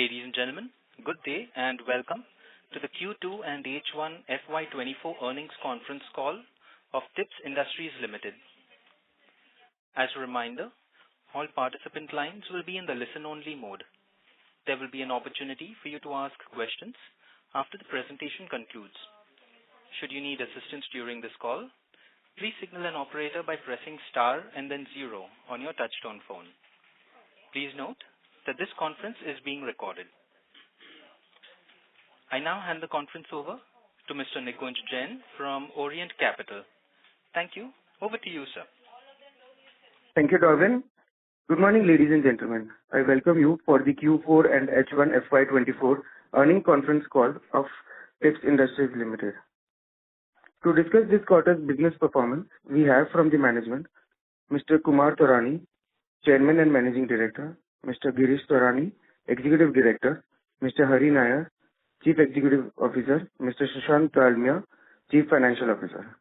Ladies and gentlemen, good day and welcome to the Q2 and H1 FY24 earnings conference call of Tips Industries Limited. As a reminder, all participant lines will be in the listen-only mode. There will be an opportunity for you to ask questions after the presentation concludes. Should you need assistance during this call, please signal an operator by pressing star and then 0 on your touchtone phone. Please note that this conference is being recorded. I now hand the conference over to Mr. Nikunj Jain from Orient Capital. Thank you. Over to you, sir. Thank you, Darwin. Good morning, ladies and gentlemen. I welcome you for the Q4 and H1 FY24 earnings conference call of Tips Industries Limited. To discuss this quarter's business performance, we have from the management, Mr. Kumar Taurani, Chairman and Managing Director, Mr. Girish Taurani, Executive Director, Mr. Hari Nair, Chief Executive Officer, Mr. Sushant Dalmia, Chief Financial Officer.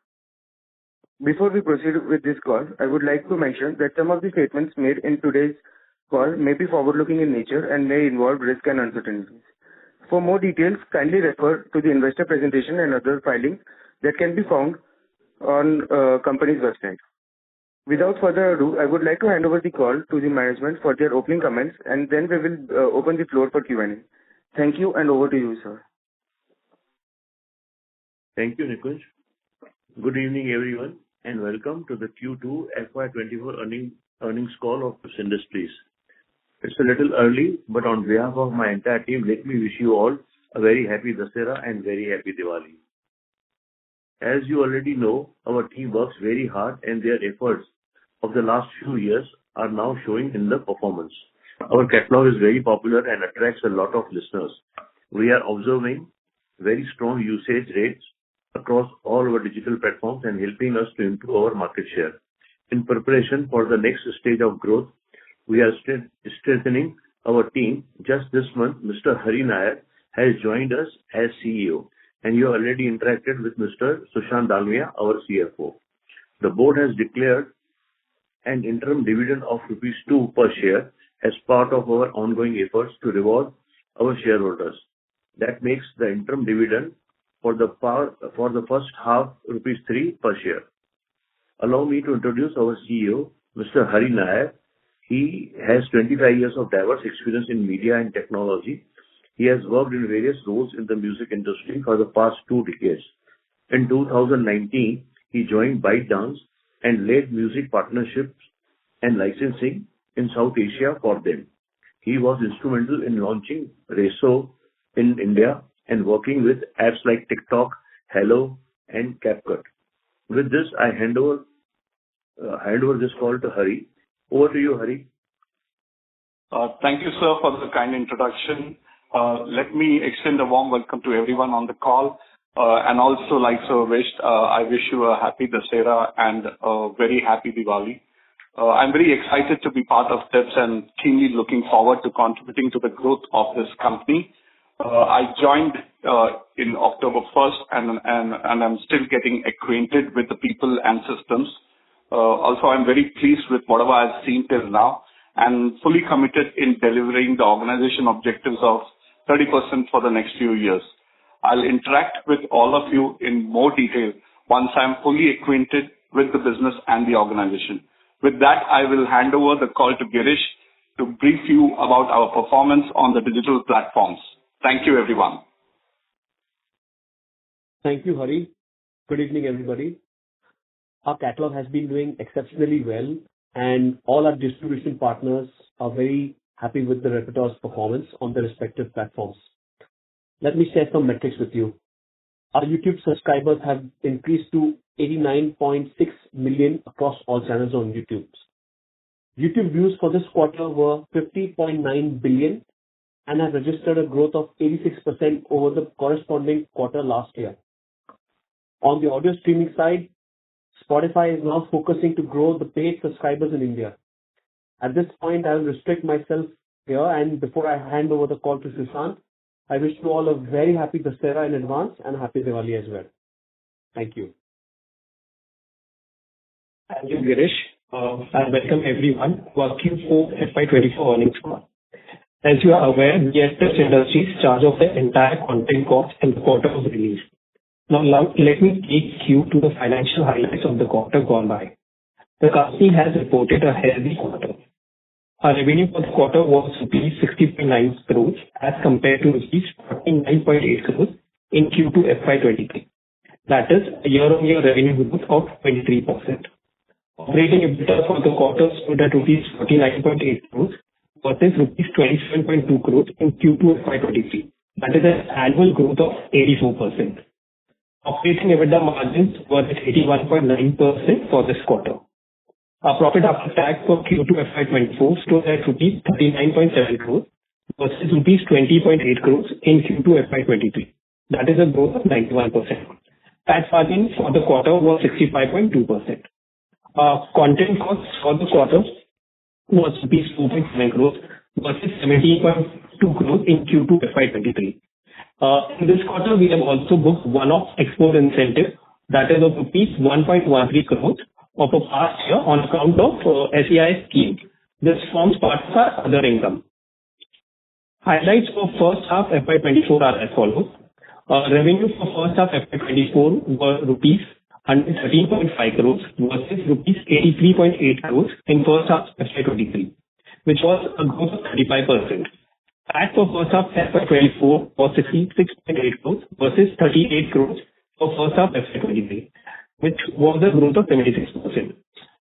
Before we proceed with this call, I would like to mention that some of the statements made in today's call may be forward-looking in nature and may involve risk and uncertainties. For more details, kindly refer to the investor presentation and other filings that can be found on company's website. Without further ado, I would like to hand over the call to the management for their opening comments, and then we will open the floor for Q&A. Thank you, and over to you, sir. Thank you, Nikunj. Good evening, everyone, and welcome to the Q2 FY24 earnings call of Tips Industries. It's a little early, but on behalf of my entire team, let me wish you all a very happy Dussehra and very happy Diwali. As you already know, our team works very hard and their efforts of the last few years are now showing in the performance. Our catalog is very popular and attracts a lot of listeners. We are observing very strong usage rates across all our digital platforms and helping us to improve our market share. In preparation for the next stage of growth, we are strengthening our team. Just this month, Mr. Hari Nair has joined us as CEO, and you already interacted with Mr. Sushant Dalmia, our CFO. The board has declared an interim dividend of rupees 2 per share as part of our ongoing efforts to reward our shareholders. That makes the interim dividend for the first half rupees 3 per share. Allow me to introduce our CEO, Mr. Hari Nair. He has 25 years of diverse experience in media and technology. He has worked in various roles in the music industry for the past 2 decades. In 2019, he joined ByteDance and led music partnerships and licensing in South Asia for them. He was instrumental in launching Reso in India and working with apps like TikTok, Hello, and CapCut. With this, I hand over this call to Hari. Over to you, Hari. Thank you, sir, for the kind introduction. Let me extend a warm welcome to everyone on the call, and also like Sir wished, I wish you a happy Dussehra and a very happy Diwali. I'm very excited to be part of Tips and keenly looking forward to contributing to the growth of this company. I joined in October 1st and I'm still getting acquainted with the people and systems. Also, I'm very pleased with whatever I've seen till now and fully committed in delivering the organization objectives of 30% for the next few years. I'll interact with all of you in more detail once I'm fully acquainted with the business and the organization. With that, I will hand over the call to Girish to brief you about our performance on the digital platforms. Thank you, everyone. Thank you, Hari. Good evening, everybody. Our catalog has been doing exceptionally well, and all our distribution partners are very happy with the repertoire's performance on the respective platforms. Let me share some metrics with you. Our YouTube subscribers have increased to 89.6 million across all channels on YouTube. YouTube views for this quarter were 50.9 billion and have registered a growth of 86% over the corresponding quarter last year. On the audio streaming side, Spotify is now focusing to grow the paid subscribers in India. At this point, I will restrict myself here, and before I hand over the call to Sushant, I wish you all a very happy Dussehra in advance and happy Diwali as well. Thank you. Thank you, Girish. And welcome everyone to our Q4 FY24 earnings call. As you are aware, we at Tips Industries charge of the entire content cost in the quarter of release. Now, let me take you to the financial highlights of the quarter gone by. The company has reported a healthy quarter. Our revenue for the quarter was rupees 60.9 crores as compared to rupees 49.8 crores in Q2 FY23. That is a year-on-year revenue growth of 23%. Operating EBITDA for the quarter stood at rupees 49.8 crores versus rupees 27.2 crores in Q2 FY23. That is an annual growth of 84%. Operating EBITDA margins were at 81.9% for this quarter. Our profit after tax for Q2 FY24 stood at rupees 39.7 crores versus rupees 20.8 crores in Q2 FY23. That is a growth of 91%. Tax margin for the quarter was 65.2%. Content costs for the quarter was rupees 4.7 crores versus 17.2 crores in Q2 FY23. In this quarter, we have also booked one-off export incentive that is of rupees 1.13 crores of a past year on account of SEI scheme. This forms part of our other income. Highlights for first half FY24 are as follows. Revenue for first half FY24 were rupees 113.5 crores versus rupees 83.8 crores in first half FY23, which was a growth of 35%. PAT for first half FY24 was 66.8 crores versus 38 crores for first half FY23, which was a growth of 76%.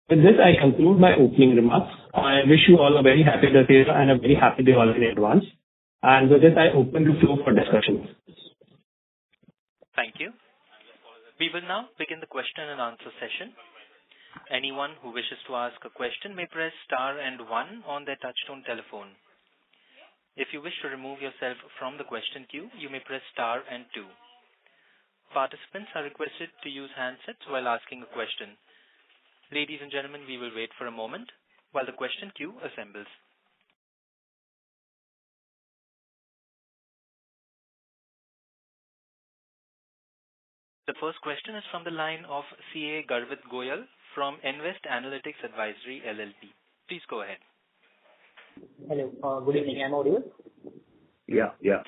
With this, I conclude my opening remarks. I wish you all a very happy Dussehra and a very happy Diwali in advance. And with this, I open the floor for discussions. Thank you. We will now begin the question and answer session. Anyone who wishes to ask a question may press star and 1 on their touchtone telephone. If you wish to remove yourself from the question queue, you may press star and 2. Participants are requested to use handsets while asking a question. Ladies and gentlemen, we will wait for a moment while the question queue assembles. The first question is from the line of CA Garvit Goyal from Invest Analytics Advisory LLP. Please go ahead. Hello. Good evening. Am I audible? Yeah. Yes.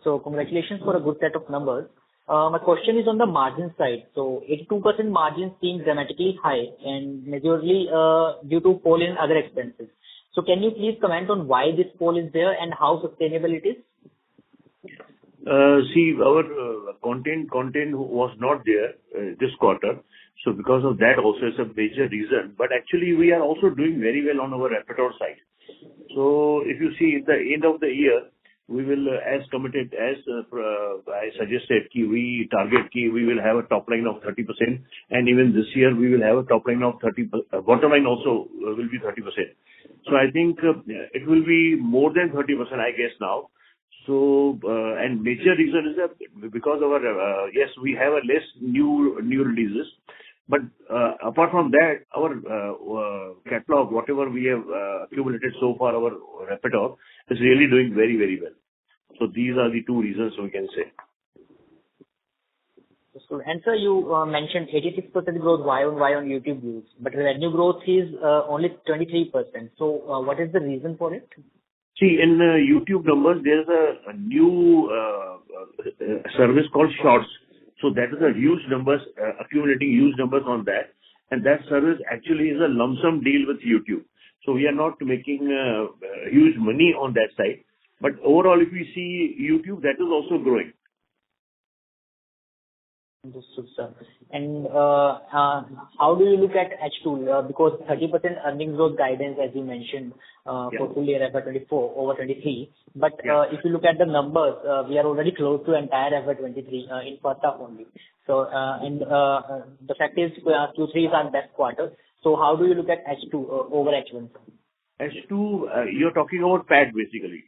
So congratulations for a good set of numbers. My question is on the margin side. So 82% margin seems dramatically high and majorly due to fall in other expenses. So can you please comment on why this fall is there and how sustainable it is? See, our content was not there this quarter. So because of that also is a major reason. But actually we are also doing very well on our repertoire side. So if you see at the end of the year, we will, as committed, as I suggested, we target we will have a top line of 30%. And even this year we will have a top line of 30%. Bottom line also will be 30%. So I think it will be more than 30%, I guess now. So, and major reason is that because of our, yes, we have a less new releases, but apart from that, our catalog, whatever we have accumulated so far, our repertoire is really doing very, very well. So these are the two reasons we can say. So, and sir, you mentioned 86% growth Y on YouTube views, but revenue growth is only 23%. So what is the reason for it? See, in YouTube numbers, there is a new service called Shorts. So that is a huge numbers, accumulating huge numbers on that. And that service actually is a lump sum deal with YouTube. So we are not making huge money on that side. But overall, if we see YouTube, that is also growing. Understood, sir. And how do you look at H2? Because 30% earnings growth guidance, as you mentioned, for full year FY24 over 23. But if you look at the numbers, we are already close to entire FY23 in first half only. So, and the fact is Q3 is our best quarter. So how do you look at H2 over H1? H2, you're talking about PAT basically.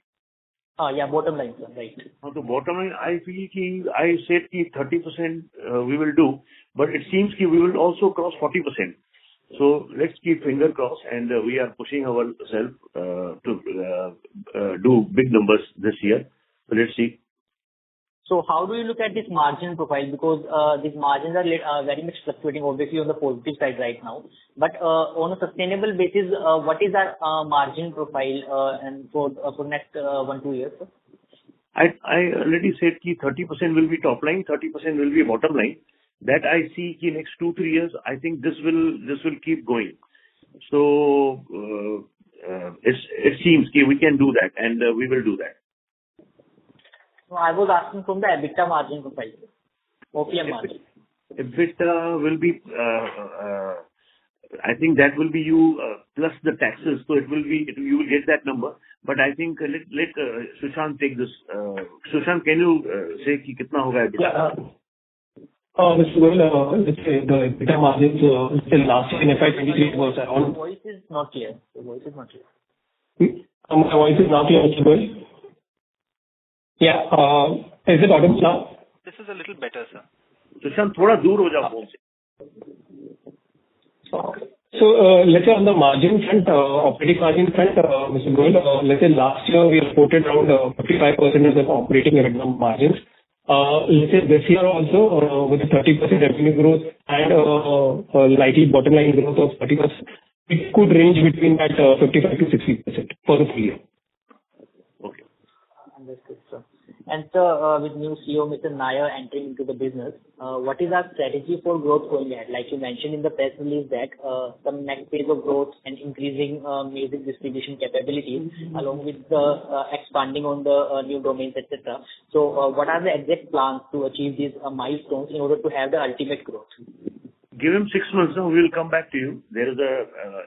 Yeah, bottom line, sir, right. On the bottom line, I feel I said 30% we will do, but it seems we will also cross 40%. So let's keep finger crossed, and we are pushing ourselves to do big numbers this year. So let's see. So how do you look at this margin profile? Because these margins are very much fluctuating, obviously, on the positive side right now. But on a sustainable basis, what is our margin profile and for next 1-2 years, sir? I already said कि 30% will be top line, 30% will be bottom line. That I see कि next 2-3 years, I think this will keep going. So it seems कि we can do that, and we will do that. No, I was asking from the EBITDA margin profile, OPM margin. EBITDA will be, I think that will be you plus the taxes. So it will be, you will get that number. But I think let Sushant take this. Sushant, can you say कि कितना होगा EBITDA? Yeah. Mr. Goyal, let's say the EBITDA margins till last year in FY23 was around. Your voice is not clear. Your voice is not clear. My voice is not clear, Mr. Goyal. Yeah. Is it audible now? This is a little better, sir. Sushant, थोड़ा दूर हो जाओ phone से. So let's say on the margin front, operating margin front, Mr. Goyal, let's say last year we reported around 55% of the operating EBITDA margins. Let's say this year also with a 30% revenue growth and likely bottom line growth of 30%, it could range between that 55 to 60% for the full year. Okay. Understood, sir. And sir, with new CEO, Mr. Nair, entering into the business, what is our strategy for growth going ahead? Like you mentioned in the press release that some next phase of growth and increasing music distribution capabilities, along with expanding on the new domains, etc. So, what are the exact plans to achieve these milestones in order to have the ultimate growth? Give him 6 months, now we will come back to you. There is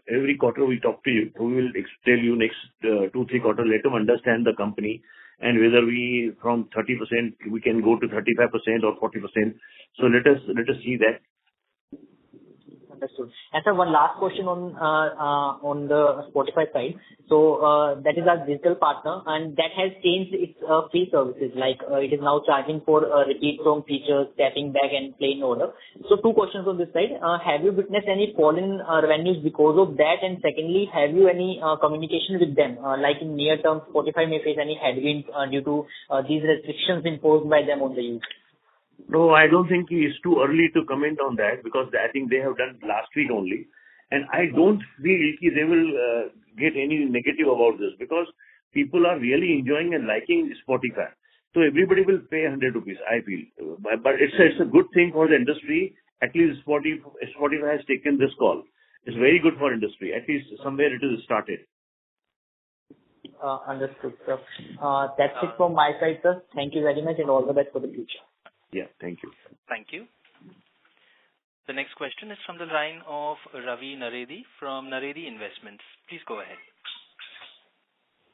every quarter we talk to you. We will tell you next 2-3 quarters, let him understand the company and whether we from 30% we can go to 35% or 40%. So let us see that. Understood. And sir, one last question on the Spotify side. So that is our digital partner, and that has changed its free services. Like it is now charging for repeat song features, tapping back and play in order. So 2 questions on this side. Have you witnessed any fall in revenues because of that? And secondly, have you any communication with them? Like in near term, Spotify may face any headwinds due to these restrictions imposed by them on the youth. No, I don't think it's too early to comment on that because I think they have done last week only. And I don't feel they will get any negative about this because people are really enjoying and liking Spotify. So everybody will pay 100 rupees, I feel. But it's a good thing for the industry. At least Spotify has taken this call. It's very good for industry. At least somewhere it is started. Understood, sir. That's it from my side, sir. Thank you very much and all the best for the future. Yeah, thank you. Thank you. The next question is from the line of Ravi Naredi from Naredi Investments. Please go ahead.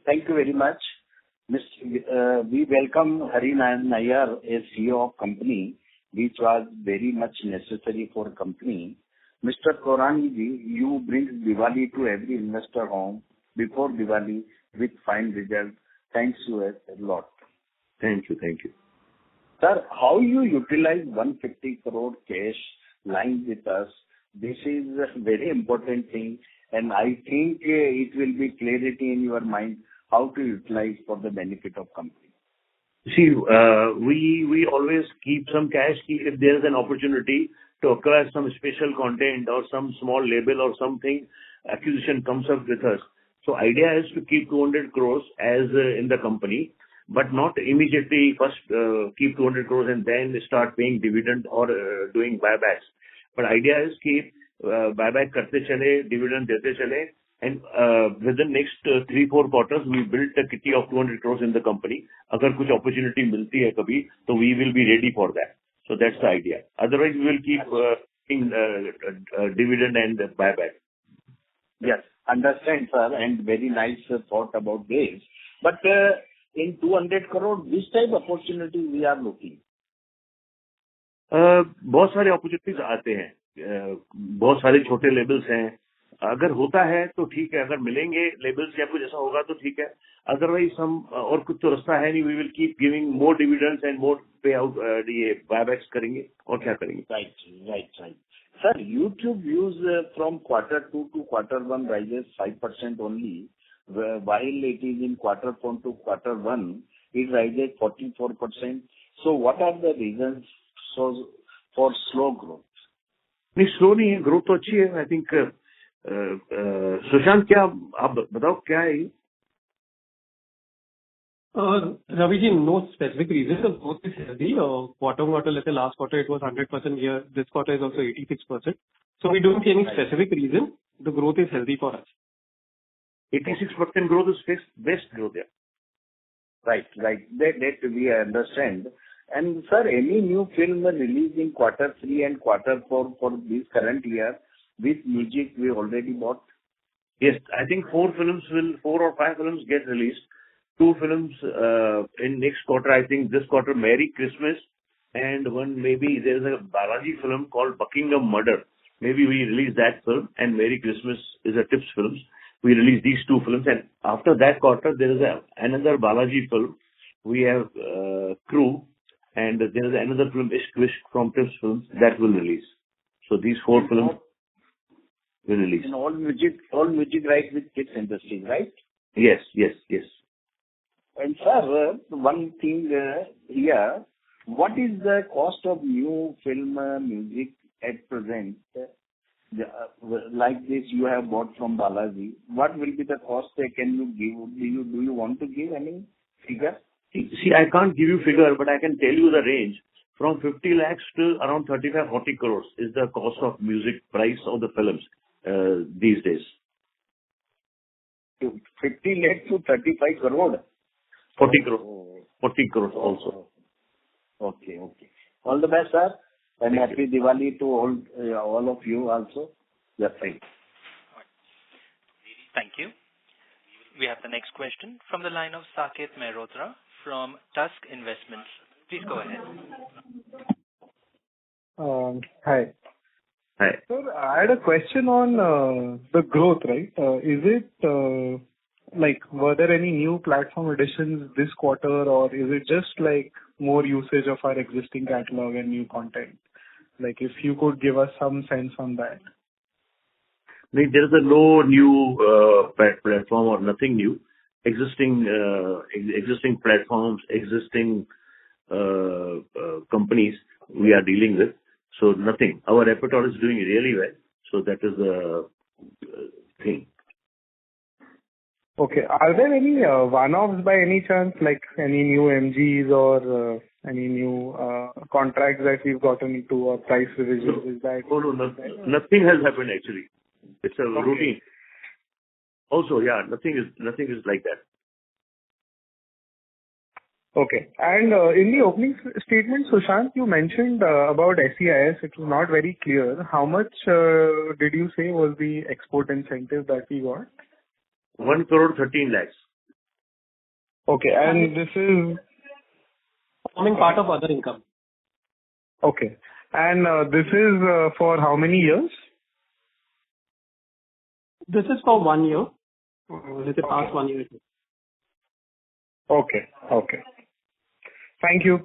Thank you very much. We welcome Hari Nair as CEO of company, which was very much necessary for company. Mr. Taurani ji, you bring Diwali to every investor home before Diwali with fine results. Thanks you a lot. Thank you, thank you. Sir, how you utilize 150 crore cash lying with us? This is a very important thing, and I think it will be clarity in your mind how to utilize for the benefit of company. See, we always keep some cash if there is an opportunity to acquire some special content or some small label or something, acquisition comes up with us. So idea is to keep 200 crores as in the company, but not immediately first keep 200 crores and then start paying dividend or doing buybacks. But idea is keep buyback karte chale, dividend dete chale, and within next 3-4 quarters we build a kitty of 200 crores in the company. Agar kuch opportunity milti hai kabhi, so we will be ready for that. So that's the idea. Otherwise we will keep dividend and buyback. Yes, understand, sir, and very nice thought about this. But in 200 crore, which type of opportunity we are looking? बहुत सारे opportunities आते हैं, बहुत सारे छोटे labels हैं. अगर होता है तो ठीक है, अगर मिलेंगे labels या कुछ ऐसा होगा तो ठीक है. Otherwise हम और कुछ तो रास्ता है नहीं. We will keep giving more dividends and more payout, ये buybacks करेंगे और क्या करेंगे? Right. Sir, YouTube views from Q2 to Q1 rises 5% only, while it is in Q4 to Q1, it rises 44%. So what are the reasons for slow growth? नहीं slow नहीं है, growth तो अच्छी है. आई थिंक सुशांत क्या आप बताओ क्या है ये? Raviji, no specific reason. The growth is healthy. Quarter-on-quarter, let's say last quarter it was 100% here. This quarter is also 86%. So we don't see any specific reason. The growth is healthy for us. 86% growth is best growth, yeah. Right. That we understand. And sir, any new film released in quarter 3 and quarter 4 for this current year with music we already bought? Yes, I think 4 or 5 films get released. 2 films in next quarter. I think this quarter Merry Christmas, and one maybe there's a Balaji film called Buckingham Murder. Maybe we release that film, and Merry Christmas is a Tips Films. We release these 2 films, and after that quarter there is another Balaji film. We have Crew, and there is another film Ishq Vishk from Tips Films that will release. So these 4 films will release. And all music rights with Tips Industries, right? Yes. And sir, one thing here, what is the cost of new film music at present? Like this you have bought from Balaji. What will be the cost? Can you give? Do you want to give any figure? See, I can't give you figure, but I can tell you the range. From 50 lakhs to around 35-40 crores is the cost of music price of the films these days. 50 lakhs to 35 crore? 40 crores. 40 crores also. Okay. All the best, sir. And happy Diwali to all of you also. That's right. Thank you. We have the next question from the line of Saket Mehrotra from Tusk Investments. Please go ahead. Hi. Hi. Sir, I had a question on the growth, right? Is it were there any new platform additions this quarter, or is it just like more usage of our existing catalog and new content? If you could give us some sense on that. There is no new platform or nothing new. Existing platforms, existing companies we are dealing with. So nothing. Our repertoire is doing really well. So that is the thing. Okay. Are there any one-offs by any chance, like any new MGs or any new contracts that we've gotten into or price revisions? Is that? No, nothing has happened actually. It's a routine. Also, yeah, nothing is like that. Okay. And in the opening statement, Sushant, you mentioned about SEIS. It was not very clear. How much did you say was the export incentive that we got? 1 crore 13 lakhs. Okay. And this is Forming part of other income. Okay. And this is for how many years? This is for 1 year. Let's say past 1 year. Okay. Thank you.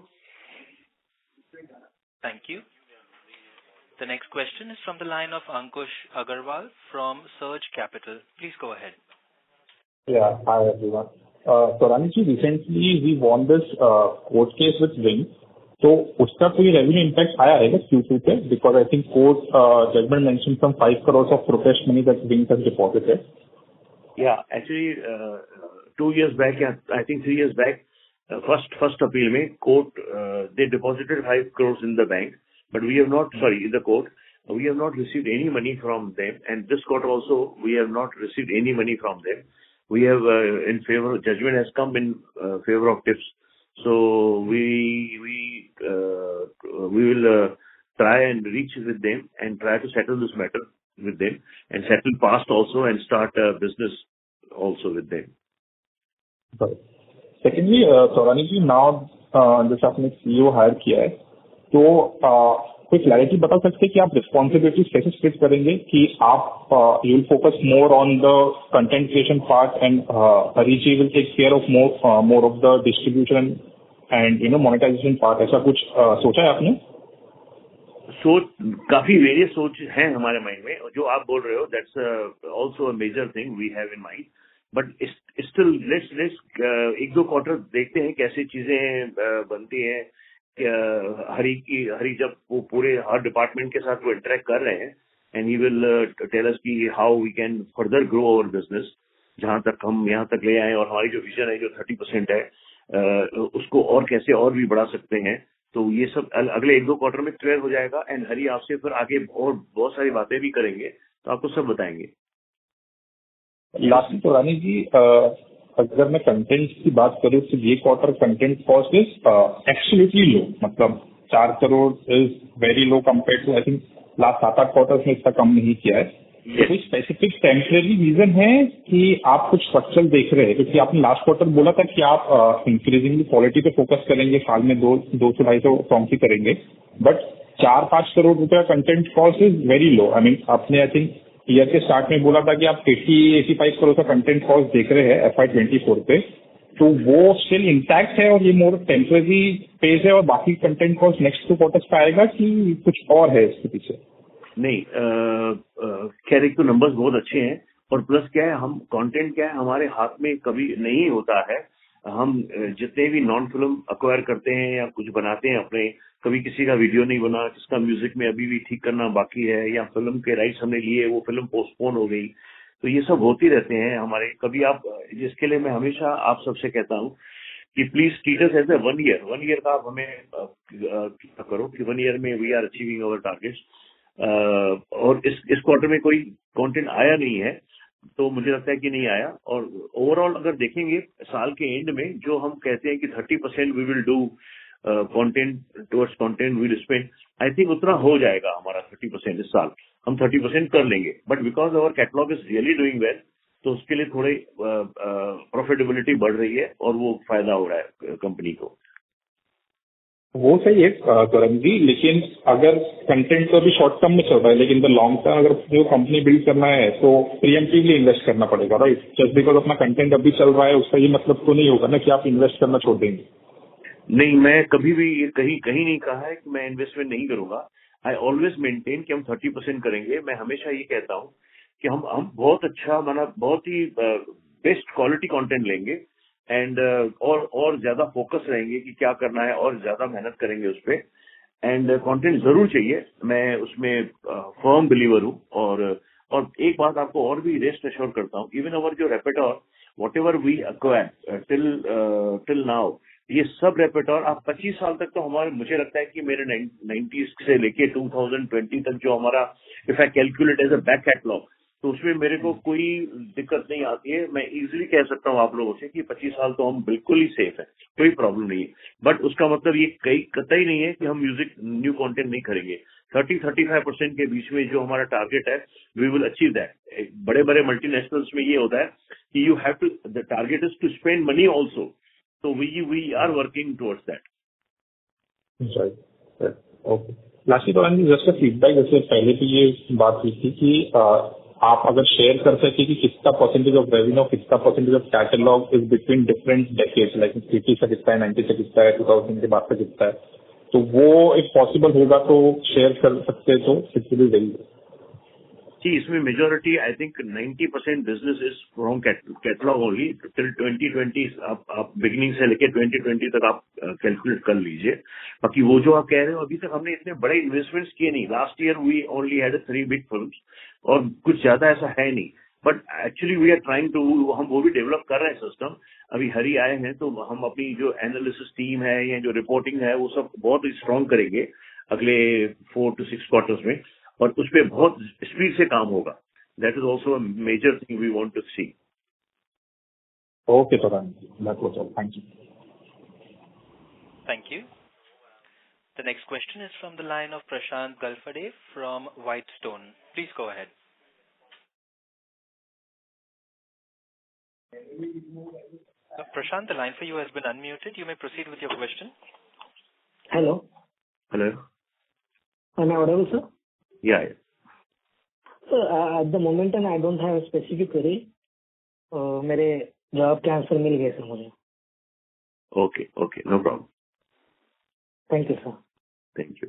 Thank you. The next question is from the line of Ankush Agarwal from Surge Capital. Please go ahead. Yeah. Hi, everyone. So Ranjit, recently we won this court case with Wing. So uska koi revenue impact aaya hai Q2 pe? Because I think court judgment mentioned some 5 crores of protest money that Wing has deposited. Yeah, actually 2 years back, I think 3 years back, first appeal mein court they deposited 5 crores in the bank, but we have not in the court. We have not received any money from them, and this quarter also we have not received any money from them. We have judgment has come in favor of Tips. So we will try and reach with them and try to settle this matter with them and settle past also and start a business also with them. Right. Secondly, Ranjit ji, now जैसे आपने CEO higher किया है, तो कोई clarity बता सकते हैं कि आप रिस्पॉन्सिबिलिटीज कैसे स्प्लिट करेंगे कि आप you will focus more on the content creation part and Hari ji will take care of more of the distribution and monetization part, ऐसा कुछ सोचा है आपने? काफी वेरियस सोच है हमारे माइंड में. जो आप बोल रहे हो that's also a major thing we have in mind, but still let's 1-2 quarter देखते हैं कैसे चीजें बनती हैं, हरी जब वो पूरे हर डिपार्टमेंट के साथ वो इंटरेक्ट कर रहे हैं and he will tell us कि how we can further grow our business, जहां तक हम यहाँ तक ले आए और हमारी जो विजन है जो 30% है उसको और कैसे और भी बढ़ा सकते हैं। तो ये सब अगले 1-2 क्वार्टर में क्लियर हो जाएगा एंड हरी आपसे फिर आगे और बहुत सारी बातें भी करेंगे, तो आपको सब बताएंगे। लास्टली तोरानी जी, अगर मैं कंटेंट की बात करूँ तो ये quarter content cost is absolutely low, मतलब 4 crore is very low compare to I think last 7-8 quarters में इसका कम नहीं किया है। तो कोई स्पेसिफिक टेम्परेरी रीजन है कि आप कुछ स्ट्रक्चरल देख रहे हैं? क्योंकि आपने लास्ट क्वार्टर बोला था कि आप इंक्रीजिंगली क्वालिटी पे फोकस करेंगे, साल में 200-250 सॉन्ग ही करेंगे, बट 4-5 करोड़ रुपए का content cost is very low. I mean आपने आई थिंक ईयर के स्टार्ट में बोला था कि आप 80-85 करोड़ का कंटेंट कॉस्ट देख रहे हैं FY24 पे, तो वो स्टिल इंटैक्ट है और ये मोर टेम्परेरी पेज है और बाकी कंटेंट कॉस्ट नेक्स्ट 2 क्वार्टर्स पे आएगा कि कुछ और है इसके पीछे? नहीं, खैर एक तो नंबर्स बहुत अच्छे हैं और प्लस क्या है, हम कंटेंट क्या है हमारे हाथ में कभी नहीं होता है। हम जितने भी नॉन फिल्म अक्वायर करते हैं या कुछ बनाते हैं अपने, कभी किसी का वीडियो नहीं बना, जिसका म्यूजिक में अभी भी ठीक करना बाकी है, या फिल्म के राइट्स हमने लिए वो फिल्म पोस्टपोन हो गई, तो ये सब होती रहते हैं हमारे। कभी आप, जिसके लिए मैं हमेशा आप सबसे कहता हूँ कि please treat us as a 1 year का आप हमें करो कि 1 ईयर में we are achieving our targets. और इस क्वार्टर में कोई कंटेंट आया नहीं है, तो मुझे लगता है कि नहीं आया। और ओवरऑल अगर देखेंगे साल के एंड में जो हम कहते हैं कि 30% we will do content towards content will spend, I think उतना हो जाएगा हमारा 30% इस साल, हम 30% कर लेंगे। But because our catalogue is really doing well, तो उसके लिए थोड़ी प्रॉफिटेबिलिटी बढ़ रही है और वो फायदा हो रहा है कंपनी को। वो सही है गौरव जी, लेकिन अगर कंटेंट तो अभी शॉर्ट टर्म में चल रहा है, लेकिन द लॉन्ग टर्म अगर जो कंपनी बिल्ड करना है तो प्रीएम्प्टिवली इन्वेस्ट करना पड़ेगा, राइट? जस्ट बिकॉज अपना कंटेंट अभी चल रहा है उसका ये मतलब तो नहीं होगा ना कि आप इन्वेस्ट करना छोड़ देंगे। नहीं, मैं कभी भी कहीं नहीं कहा है कि मैं इन्वेस्टमेंट नहीं करूंगा। आई ऑलवेज मेंटेन कि हम 30% करेंगे। मैं हमेशा ये कहता हूं कि हम बहुत अच्छा, माना बहुत ही बेस्ट क्वालिटी कंटेंट लेंगे एंड और ज्यादा फोकस रहेंगे कि क्या करना है और ज्यादा मेहनत करेंगे उस पर। एंड कंटेंट जरूर चाहिए, मैं उसमें फर्म बिलीवर हूँ। और एक बात आपको और भी रेस्ट एश्योर करता हूँ, इवन अवर जो repertoire whatever we acquire till now, ये सब रेपेटोर आप 25 साल तक तो हमारे, मुझे लगता है कि मेरे 90s से लेके 2020 तक जो हमारा, if I calculate as a back catalogue, तो उसमें मेरे को कोई दिक्कत नहीं आती है। मैं इजीली कह सकता हूँ आप लोगों से कि 25 साल तो हम बिल्कुल ही सेफ है, कोई प्रॉब्लम नहीं है। बट उसका मतलब ये कतई नहीं है कि हम म्यूजिक न्यू कंटेंट नहीं करेंगे। 30-35% के बीच में जो हमारा टारगेट है, वी विल अचीव दैट। बड़े बड़े मल्टीनेशनल्स में ये होता है कि you have to, the target is to spend money also, तो we are working towards that. Okay, lastly तो जस्ट फीडबैक, जैसे पहले भी ये बात हुई थी कि आप अगर शेयर कर सके कि कितना परसेंटेज ऑफ रेवेन्यू, कितना percentage of catalogue is between different decades, like 80 से कितना है, 90 से कितना है, 2000 के बाद से कितना है, तो वो इफ पॉसिबल होगा तो शेयर कर सकते तो it will be very good. जी, इसमें majority I think 90% business is from catalogue only till 2020। आप बिगिनिंग से लेके 2020 तक आप कैलकुलेट कर लीजिए। बाकी वो जो आप कह रहे हो, अभी तक हमने इतने बड़े इन्वेस्टमेंट्स किए नहीं। Last year we only had 3 big films और कुछ ज्यादा ऐसा है नहीं। But actually we are trying to, हम वो भी डेवलप कर रहे हैं सिस्टम। अभी हरी आए हैं तो हम अपनी जो एनालिसिस टीम है या जो रिपोर्टिंग है वो सब बहुत स्ट्रांग करेंगे अगले 4 to 6 क्वार्टर्स में, और उस पर बहुत स्पीड से काम होगा। That is also a major thing we want to see. Okay, तो that was all, thank you. Thank you. The next question is from the line of Prashant Galfade from Whitestone. Please go ahead. Prashant, the line for you has been unmuted. You may proceed with your question. Hello. Hello. Am I audible, sir? Yeah. Sir, at the moment I don't have a specific query. मेरे job के answer मिल गए sir मुझे। Okay, no problem. Thank you, sir. Thank you.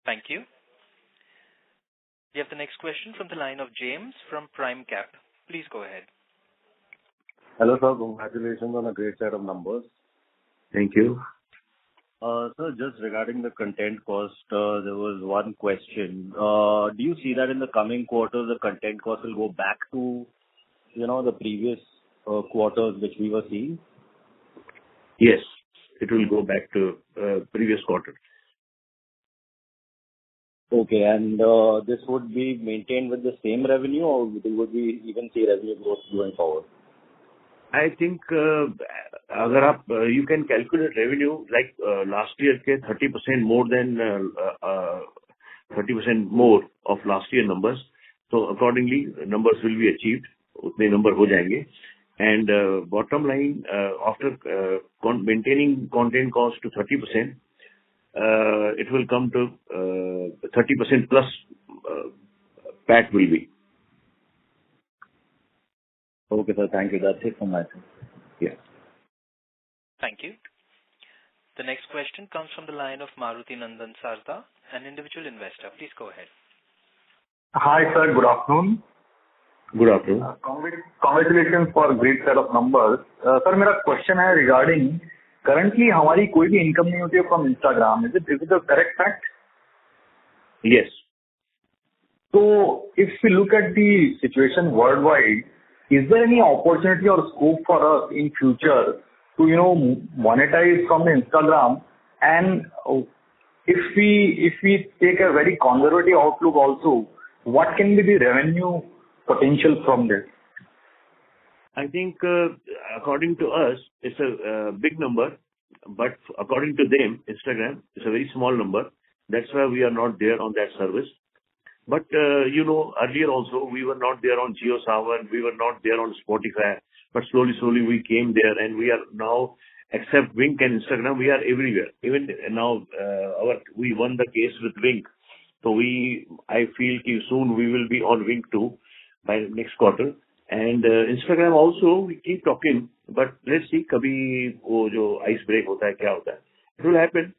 Thank you. We have the next question from the line of James from Prime Cap. Please go ahead. Hello, sir. Congratulations on a great set of numbers. Thank you. Sir, just regarding the content cost, there was one question. Do you see that in the coming quarters, the content cost will go back to, the previous quarters which we were seeing? Yes, it will go back to previous quarter. Okay. And this would be maintained with the same revenue, or would we even see revenue growth going forward? I think you can calculate revenue like last year के 30% more than 30% more of last year numbers. So accordingly, numbers will be achieved. उतने number हो जाएंगे. And bottom line, after maintaining content cost to 30%, it will come to 30% plus PAT will be. Okay, sir. Thank you. That's it from my side. Yeah. Thank you. The next question comes from the line of Maruti Nandan Sarda, an individual investor. Please go ahead. Hi, sir. Good afternoon. Good afternoon. Congratulations for a great set of numbers. Sir, मेरा question है regarding currently हमारी कोई भी income नहीं होती है from Instagram. Is it the correct fact? Yes. So if we look at the situation worldwide, is there any opportunity or scope for us in future to, monetize from the Instagram? And if we take a very conservative outlook also, what can be the revenue potential from this? I think according to us, it's a big number, but according to them, Instagram is a very small number. That's why we are not there on that service. But, earlier also, we were not there on JioSaavn, we were not there on Spotify, but slowly we came there, and we are now, except Wink and Instagram, we are everywhere. Even now, we won the case with Wink. So I feel soon we will be on Wink too by next quarter. And Instagram also, we keep talking, but let's see, कभी वो जो ice break होता है, क्या होता है. It will happen.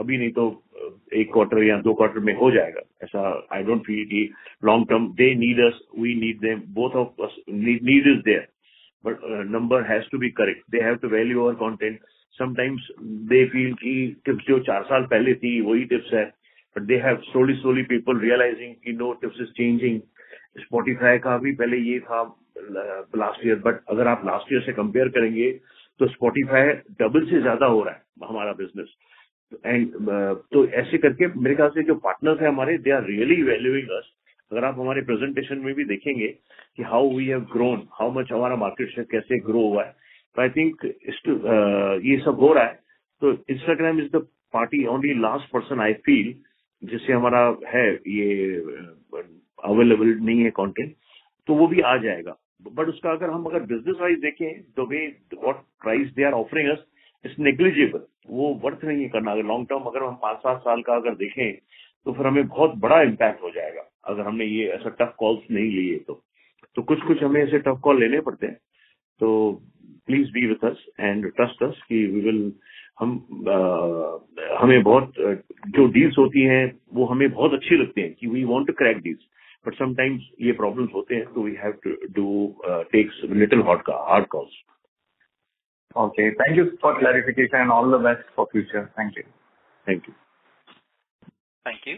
अभी नहीं तो एक क्वार्टर या 2 क्वार्टर में हो जाएगा ऐसा. I don't feel कि long term they need us, we need them, both of us need is there, but number has to be correct. They have to value our content. Sometimes they feel कि tips जो 4 साल पहले थी वही tips है, but they have slowly people realizing कि no, tips is changing. Spotify का भी पहले ये था last year, but अगर आप last year से compare करेंगे तो Spotify double से ज्यादा हो रहा है हमारा business. एंड तो ऐसे करके मेरे ख्याल से जो पार्टनर्स हैं हमारे, they are really valuing us. अगर आप हमारे प्रेजेंटेशन में भी देखेंगे कि how we have grown, how much हमारा मार्केट शेयर कैसे ग्रो हुआ है, तो आई थिंक ये सब हो रहा है. तो Instagram is the party only last person I feel जिससे हमारा है ये अवेलेबल नहीं है कंटेंट, तो वो भी आ जाएगा. बट उसका अगर बिजनेस वाइज देखें तो way what price they are offering us it's negligible. वो वर्थ नहीं है करना. अगर लॉन्ग टर्म अगर हम 5-7 साल का अगर देखें तो फिर हमें बहुत बड़ा इम्पैक्ट हो जाएगा अगर हमने ये ऐसा टफ कॉल्स नहीं लिए तो कुछ हमें ऐसे टफ कॉल लेने पड़ते हैं. तो please be with us and trust us कि वी विल हमें बहुत जो डील्स होती हैं वो हमें बहुत अच्छी लगती हैं कि we want to crack deals, but sometimes ये प्रॉब्लम्स होते हैं तो we have to do takes little hard calls. Okay. Thank you for clarification and all the best for future. Thank you. Thank you. Thank you.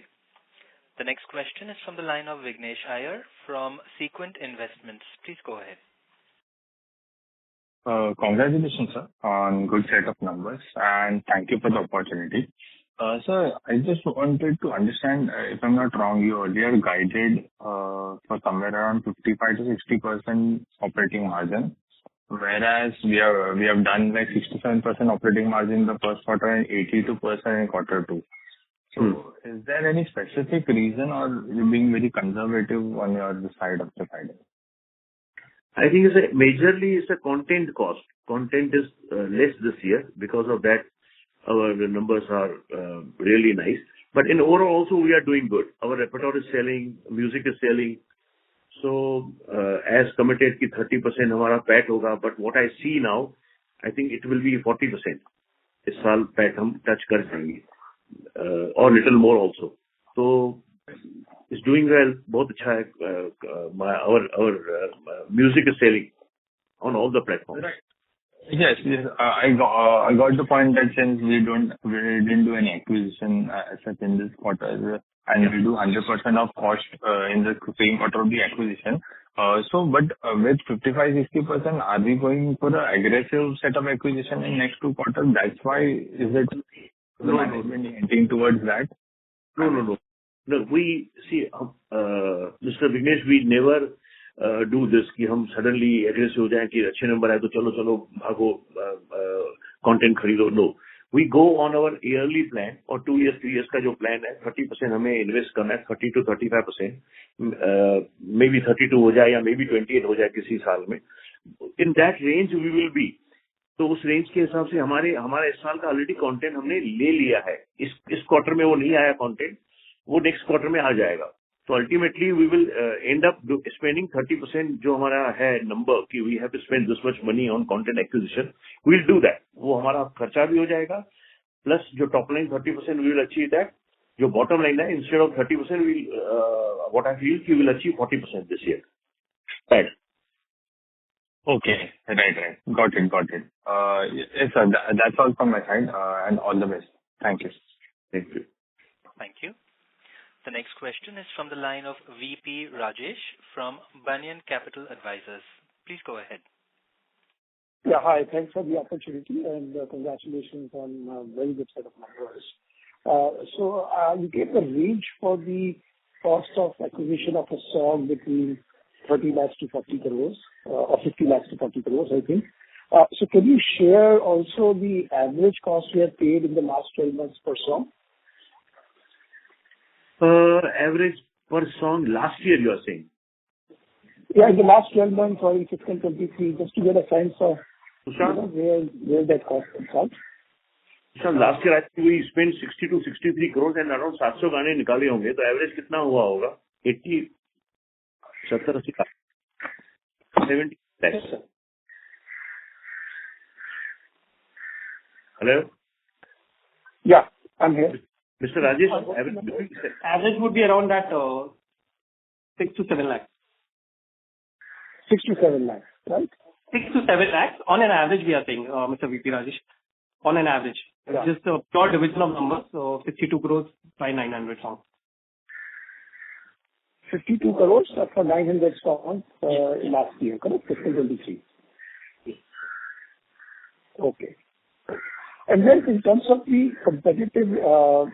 The next question is from the line of Vignesh Iyer from Sequent Investments. Please go ahead. Congratulations, sir, on good set of numbers, and thank you for the opportunity. Sir, I just wanted to understand, if I'm not wrong, you earlier guided for somewhere around 55 to 60% operating margin. Whereas we have done like 67% operating margin in the first quarter and 82% in quarter 2. So is there any specific reason, or you being very conservative on your side of the guidance? I think majorly it's a content cost. Content is less this year. Because of that, our numbers are really nice. But in overall also we are doing good. Our repertoire is selling, music is selling. So, as committed कि 30% हमारा PAT होगा, but what I see now, I think it will be 40%. इस साल PAT हम touch कर जाएंगे, or little more also. So, it's doing well, बहुत अच्छा है. Our music is selling on all the platforms. Right. Yes. I got the point that since we didn't do any acquisition as such in this quarter, and we do 100% of cost in the same quarter of the acquisition. But with 55-60%, are we going for an aggressive set of acquisition in next 2 quarters? That's why is it the management hinting towards that? No. No, we see, Mr. Vignesh, we never do this कि हम suddenly aggressive हो जाएं कि अच्छे number आए तो चलो भागो content खरीदो. No. We go on our yearly plan और 2 years, 3 years का जो plan है, 30% हमें invest करना है, 30 to 35%. Maybe 32 हो जाए या maybe 28 हो जाए किसी साल में. In that range we will be. तो उस रेंज के हिसाब से हमारा इस साल का ऑलरेडी कंटेंट हमने ले लिया है. इस क्वार्टर में वो नहीं आया कंटेंट, वो नेक्स्ट क्वार्टर में आ जाएगा. तो ultimately we will end up spending 30% जो हमारा है नंबर कि we have to spend this much money on content acquisition. We will do that. वो हमारा खर्चा भी हो जाएगा, प्लस जो top line 30% we will achieve that. जो बॉटम लाइन है, instead of 30% we what I feel we will achieve 40% this year. Right. Okay. Right. Got it. Yes, sir. That's all from my side, and all the best. Thank you. Thank you. Thank you. The next question is from the line of VP Rajesh from Banyan Capital Advisors. Please go ahead. Yeah, hi. Thanks for the opportunity and congratulations on a very good set of numbers. So you gave the range for the cost of acquisition of a stock between 30 lakhs to 40 crores, or 50 lakhs to 40 crores, I think. So can you share also the average cost we have paid in the last 12 months per song? Average per song last year, you are saying? Yeah, in the last 12 months or in fiscal 23, just to get a sense of where that cost comes out. Sir, last year I think we spent 60 to 63 crores and around 700 गाने निकाले होंगे. तो average कितना हुआ होगा? 80, 70, 70 lakhs. Hello? Yeah, I'm here. Mr. Rajesh, average would be around that 6 to 7 lakhs. 6 to 7 lakhs, right? 6 to 7 lakhs on an average, we are saying, Mr. VP Rajesh. On an average. Yeah. Just a pure division of numbers, so 62 crores by 900 songs. 52 crores for 900 songs last year, correct? Fiscal 23. Okay. And then in terms of the competitive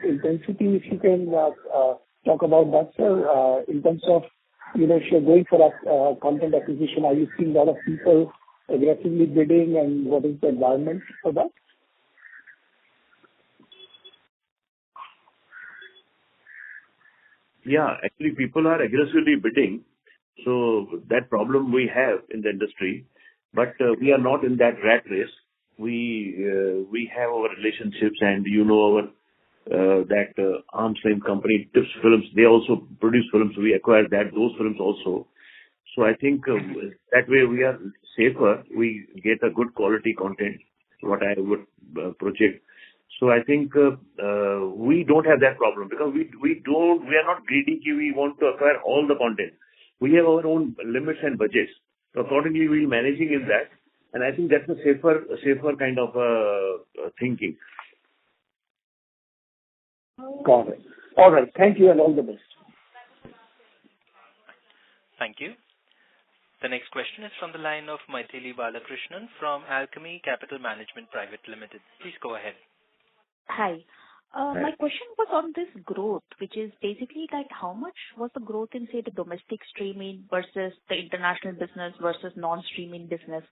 intensity, if you can talk about that, sir, in terms of, if you're going for a content acquisition, are you seeing a lot of people aggressively bidding, and what is the environment for that? Yeah, actually people are aggressively bidding. So that problem we have in the industry, but we are not in that rat race. We have our relationships, and our that arm's length company, Tips Films, they also produce films. We acquired those films also. So I think that way we are safer. We get a good quality content, what I would project. So I think we don't have that problem because we are not greedy. We want to acquire all the content. We have our own limits and budgets. So accordingly, we are managing in that. And I think that's a safer kind of thinking. Got it. All right. Thank you and all the best. Thank you. The next question is from the line of Maithili Balakrishnan from Alchemy Capital Management Private Limited. Please go ahead. Hi. My question was on this growth, which is basically that how much was the growth in, say, the domestic streaming versus the international business versus non-streaming business?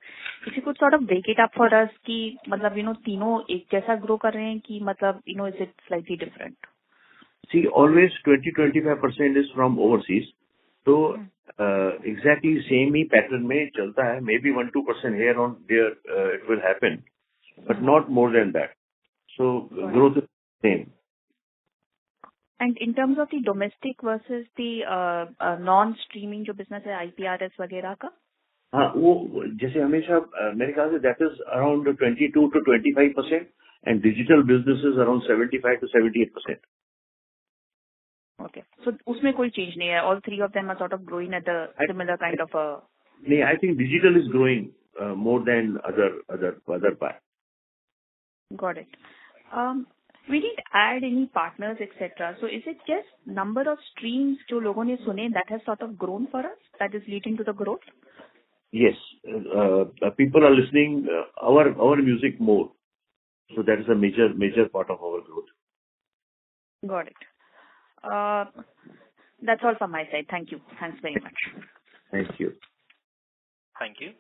If you could sort of break it up for us, कि मतलब तीनों एक जैसा grow कर रहे हैं कि मतलब is it slightly different? See, always 20-25% is from overseas. So exactly same he pattern में चलता है. Maybe 1-2% here on there it will happen, but not more than that. So growth is same. And in terms of the domestic versus the non-streaming जो business है IPRS वगैरह का? हाँ, वो जैसे हमेशा मेरे ख्याल से that is around 22-25%, and digital business is around 75-78%. Okay, so उसमें कोई change नहीं है. All three of them are sort of growing at a similar kind of a. नहीं, I think digital is growing more than other part. Got it. We didn't add any partners, etc. So is it just number of streams जो लोगों ने सुने that has sort of grown for us, that is leading to the growth? Yes, people are listening our music more, so that is a major part of our growth. Got it. That's all from my side. Thank you. Thanks very much. Thank you. Thank you.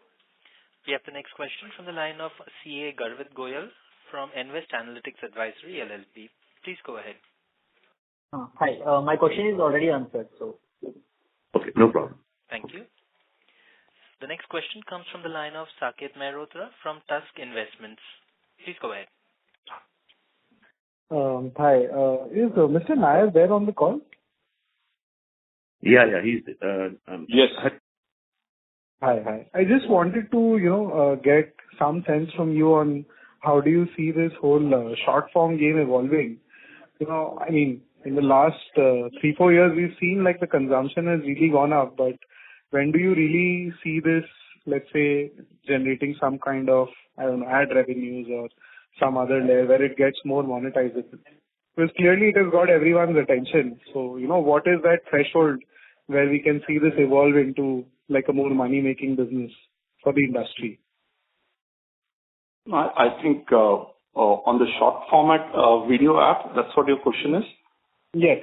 We have the next question from the line of CA Garvit Goyal from Invest Analytics Advisory LLP. Please go ahead. Hi. My question is already answered. So. Okay, no problem. Thank you. The next question comes from the line of Saket Mehrotra from Tusk Investments. Please go ahead. Hi. Is Mr. Nair there on the call? Yeah, he's yes. Hi. I just wanted to, get some sense from you on how do you see this whole short form game evolving? I mean, in the last 3-4 years, we've seen like the consumption has really gone up, but when do you really see this, let's say, generating some kind of, ad revenues or some other layer where it gets more monetizable? Because clearly it has got everyone's attention. So, what is that threshold where we can see this evolve into like a more money-making business for the industry? I think on the short format video app, that's what your question is? Yes.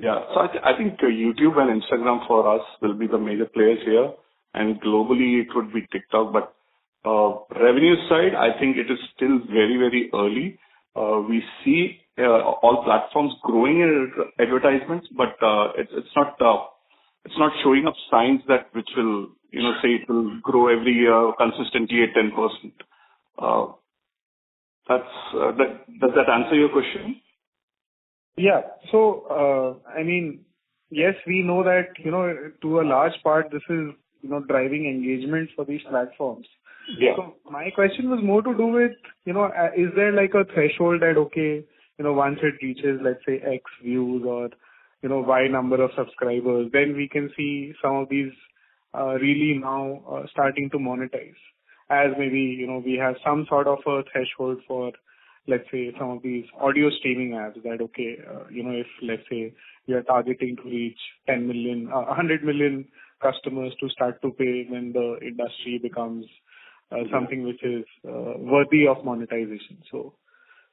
Yeah. So I think YouTube and Instagram for us will be the major players here, and globally it would be TikTok. But revenue side, I think it is still very, very early. We see all platforms growing in advertisements, but it's not showing up signs that which will say it will grow every year consistently at 10%. Does that answer your question? Yeah. So, yes, we know that, to a large part, this is, driving engagement for these platforms. Yeah. So my question was more to do with, is there like a threshold that, okay, once it reaches, let's say, X views or, Y number of subscribers, then we can see some of these really now starting to monetize. As maybe, we have some sort of a threshold for, let's say, some of these audio streaming apps that, okay, if, let's say, we are targeting to reach 100 million customers to start to pay when the industry becomes something which is worthy of monetization. So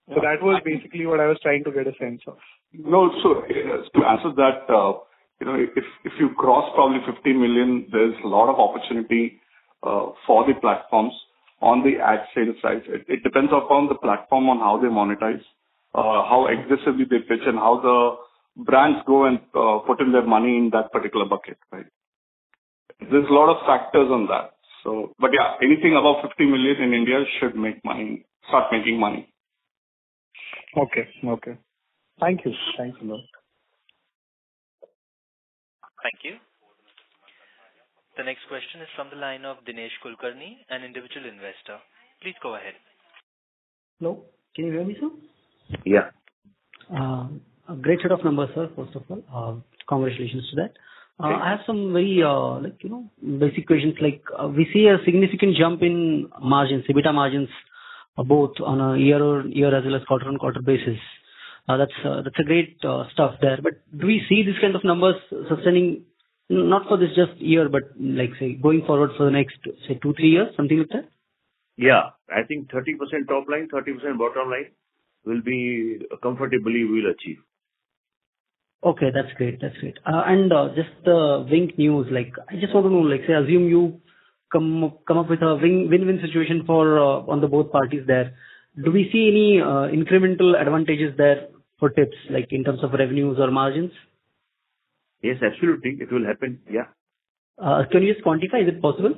that was basically what I was trying to get a sense of. No, so to answer that, if you cross probably 50 million, there's a lot of opportunity for the platforms on the ad sales side. It depends upon the platform on how they monetize, how aggressively they pitch, and how the brands go and put in their money in that particular bucket, right? There's a lot of factors on that. So, but yeah, anything above 50 million in India should start making money. Okay. Thank you. Thanks a lot. Thank you. The next question is from the line of Dinesh Kulkarni, an individual investor. Please go ahead. Hello, can you hear me, sir? Yeah. A great set of numbers, sir, first of all. Congratulations to that. I have some very, basic questions. We see a significant jump in margins, EBITDA margins, both on a year-on-year as well as quarter-on-quarter basis. That's a great stuff there. But do we see this kind of numbers sustaining, not for this just year, but say going forward for the next, say, 2-3 years, something like that? Yeah, I think 30% top line, 30% bottom line will be comfortably we'll achieve. Okay, that's great. And just the Wink news, I just want to know, say, assume you come up with a win-win situation for on the both parties there. Do we see any incremental advantages there for Tips, in terms of revenues or margins? Yes, absolutely. It will happen. Yeah. Can you just quantify? Is it possible?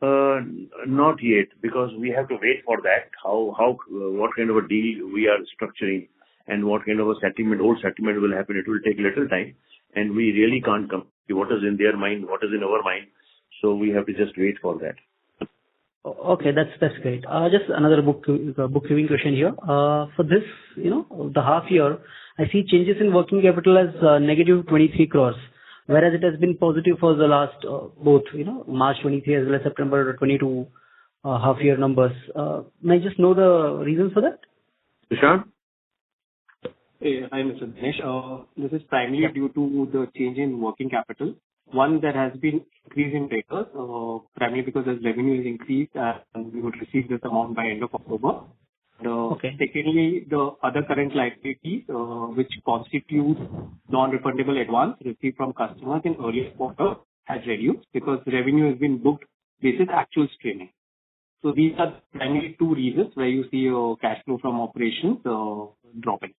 Not yet, because we have to wait for that. What kind of a deal we are structuring and what kind of a old settlement will happen. It will take little time, and we really can't come to what is in their mind, what is in our mind. So we have to just wait for that. Okay, that's great. Just another bookkeeping question here. For this, the half year, I see changes in working capital as negative 23 crores. whereas it has been positive for the last both, March 23 as well as September 22 half year numbers. May I just know the reasons for that? Prashant? Hi, Mr. Dinesh. This is primarily due to the change in working capital. One, there has been increase in debtors, primarily because as revenue is increased, and we would receive this amount by end of October. Secondly, the other current liabilities, which constitute non-refundable advance received from customers in earlier quarter, has reduced because revenue has been booked basis actual streaming. So these are primarily two reasons where you see your cash flow from operations dropping.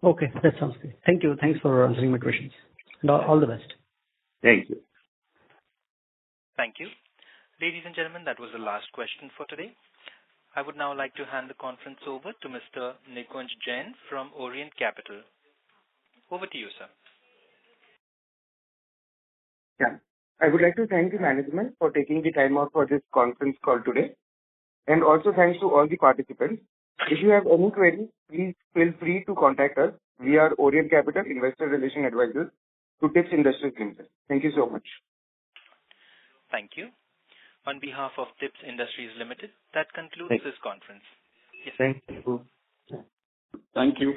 Okay, that sounds good. Thank you. Thanks for answering my questions. And all the best. Thank you. Thank you. Ladies and gentlemen, that was the last question for today. I would now like to hand the conference over to Mr. Nikunj Jain from Orient Capital. Over to you, sir. Yeah. I would like to thank the management for taking the time out for this conference call today. And also thanks to all the participants. If you have any queries, please feel free to contact us. We are Orient Capital Investor Relation Advisors to Tips Industries Limited. Thank you so much. Thank you. On behalf of Tips Industries Limited, that concludes this conference. Yes. Thank you. Thank you.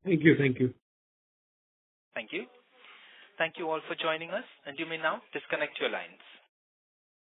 Thank you. Thank you. Thank you. Thank you all for joining us, and you may now disconnect your lines.